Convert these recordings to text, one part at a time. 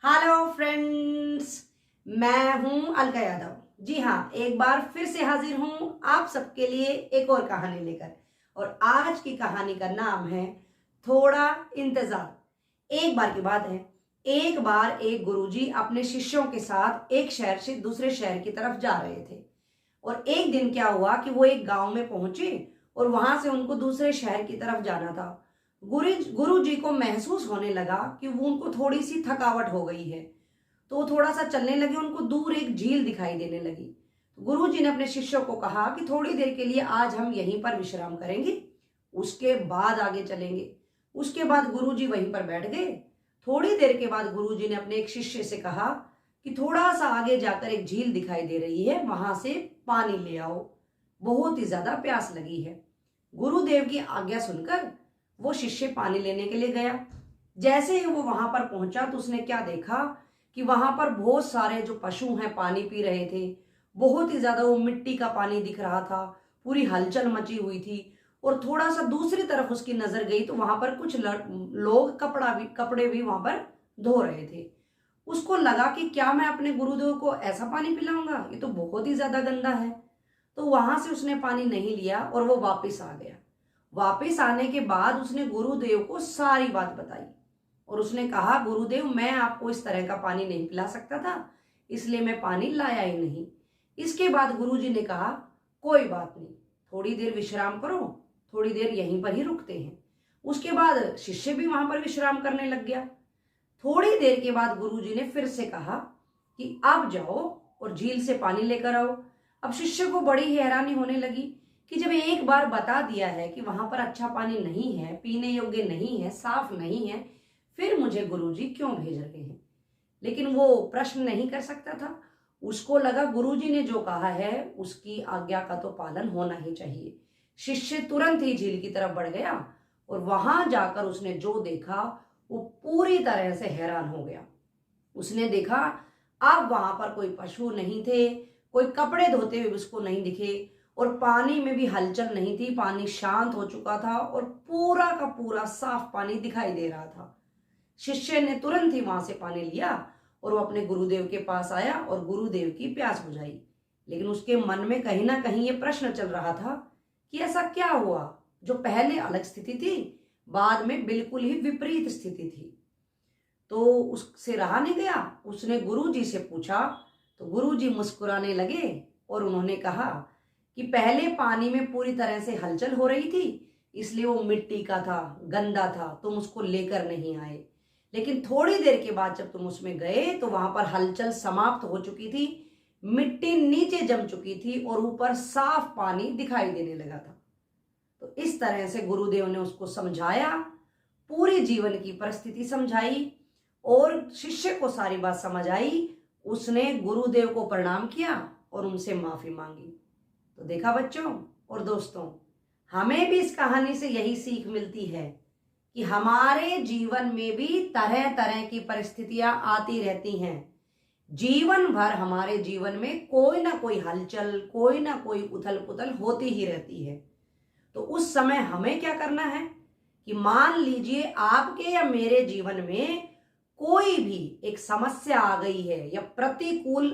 Hello friends, मैं हूं अलका यादव। जी हाँ, एक बार फिर से हाजिर हूं आप सबके लिए एक और कहानी लेकर। और आज की कहानी का नाम है थोड़ा इंतजार। एक बार की बात है, एक बार एक गुरुजी अपने शिष्यों के साथ एक शहर से दूसरे शहर की तरफ जा रहे थे। और एक दिन क्या हुआ कि वो एक गांव में पहुंचे और वहां से उनको दूसरे शहर की तरफ जाना था। गुरु जी को महसूस होने लगा कि वो उनको थोड़ी सी थकावट हो गई है, तो वो थोड़ा सा चलने लगे। उनको दूर एक झील दिखाई देने लगी। गुरु जी ने अपने शिष्यों को कहा कि थोड़ी देर के लिए आज हम यहीं पर विश्राम करेंगे, उसके बाद आगे चलेंगे। उसके बाद गुरु जी वहीं पर बैठ गए। थोड़ी देर के बाद गुरु जी ने अपने एक शिष्य से कहा कि थोड़ा सा आगे जाकर एक झील दिखाई दे रही है, वहां से पानी ले आओ, बहुत ही ज्यादा प्यास लगी है। गुरुदेव की आज्ञा सुनकर वो शिष्य पानी लेने के लिए गया। जैसे ही वो वहां पर पहुंचा तो उसने क्या देखा कि वहां पर बहुत सारे जो पशु हैं पानी पी रहे थे। बहुत ही ज्यादा वो मिट्टी का पानी दिख रहा था, पूरी हलचल मची हुई थी। और थोड़ा सा दूसरी तरफ उसकी नजर गई तो वहां पर कुछ लोग कपड़े भी वहां पर धो रहे थे। उसको लगा कि क्या मैं अपने गुरुदेव को ऐसा पानी पिलाऊंगा, ये तो बहुत ही ज्यादा गंदा है। तो वहां से उसने पानी नहीं लिया और वो वापस आ गया। वापस आने के बाद उसने गुरुदेव को सारी बात बताई और उसने कहा, गुरुदेव मैं आपको इस तरह का पानी नहीं पिला सकता था, इसलिए मैं पानी लाया ही नहीं। इसके बाद गुरुजी ने कहा, कोई बात नहीं, थोड़ी देर विश्राम करो, थोड़ी देर यहीं पर ही रुकते हैं। उसके बाद शिष्य भी वहां पर विश्राम करने लग गया। थोड़ी देर के बाद गुरुजी ने फिर से कहा कि अब जाओ और झील से पानी लेकर आओ। अब शिष्य को बड़ी हैरानी होने लगी कि जब एक बार बता दिया है कि वहां पर अच्छा पानी नहीं है, पीने योग्य नहीं है, साफ नहीं है, फिर मुझे गुरुजी क्यों भेज रहे हैं। लेकिन वो प्रश्न नहीं कर सकता था। उसको लगा गुरुजी ने जो कहा है उसकी आज्ञा का तो पालन होना ही चाहिए। शिष्य तुरंत ही झील की तरफ बढ़ गया और वहां जाकर उसने जो देखा वो पूरी तरह से हैरान हो गया। उसने देखा अब वहां पर कोई पशु नहीं थे, कोई कपड़े धोते हुए उसको नहीं दिखे और पानी में भी हलचल नहीं थी। पानी शांत हो चुका था और पूरा का पूरा साफ पानी दिखाई दे रहा था। शिष्य ने तुरंत ही वहां से पानी लिया और वो अपने गुरुदेव के पास आया और गुरुदेव की प्यास बुझाई। लेकिन उसके मन में कहीं ना कहीं ये प्रश्न चल रहा था कि ऐसा क्या हुआ जो पहले अलग स्थिति थी, बाद में बिल्कुल ही विपरीत स्थिति थी। तो उससे रहा नहीं गया, उसने गुरुजी से पूछा। तो गुरुजी मुस्कुराने लगे और उन्होंने कहा कि पहले पानी में पूरी तरह से हलचल हो रही थी, इसलिए वो मिट्टी का था, गंदा था, तुम उसको लेकर नहीं आए। लेकिन थोड़ी देर के बाद जब तुम उसमें गए तो वहां पर हलचल समाप्त हो चुकी थी, मिट्टी नीचे जम चुकी थी और ऊपर साफ पानी दिखाई देने लगा था। तो इस तरह से गुरुदेव ने उसको समझाया, पूरी जीवन की परिस्थिति समझाई और शिष्य को सारी बात समझ आई। उसने गुरुदेव को प्रणाम किया और उनसे माफी मांगी। तो देखा बच्चों और दोस्तों, हमें भी इस कहानी से यही सीख मिलती है कि हमारे जीवन में भी तरह तरह की परिस्थितियां आती रहती हैं। जीवन भर हमारे जीवन में कोई ना कोई हलचल, कोई ना कोई उथल पुथल होती ही रहती है। तो उस समय हमें क्या करना है कि मान लीजिए आपके या मेरे जीवन में कोई भी एक समस्या आ गई है या प्रतिकूल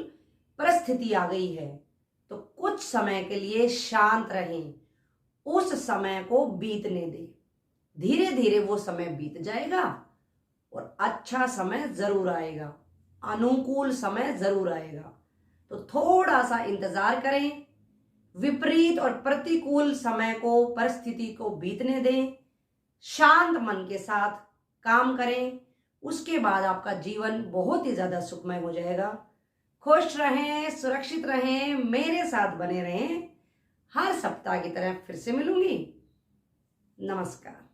परिस्थिति आ गई है, तो कुछ समय के लिए शांत रहें, उस समय को बीतने दें। धीरे धीरे वो समय बीत जाएगा और अच्छा समय जरूर आएगा, अनुकूल समय जरूर आएगा। तो थोड़ा सा इंतजार करें, विपरीत और प्रतिकूल समय को, परिस्थिति को बीतने दें, शांत मन के साथ काम करें। उसके बाद आपका जीवन बहुत ही ज्यादा सुखमय हो जाएगा। खुश रहें, सुरक्षित रहें, मेरे साथ बने रहें। हर सप्ताह की तरह फिर से मिलूंगी। नमस्कार।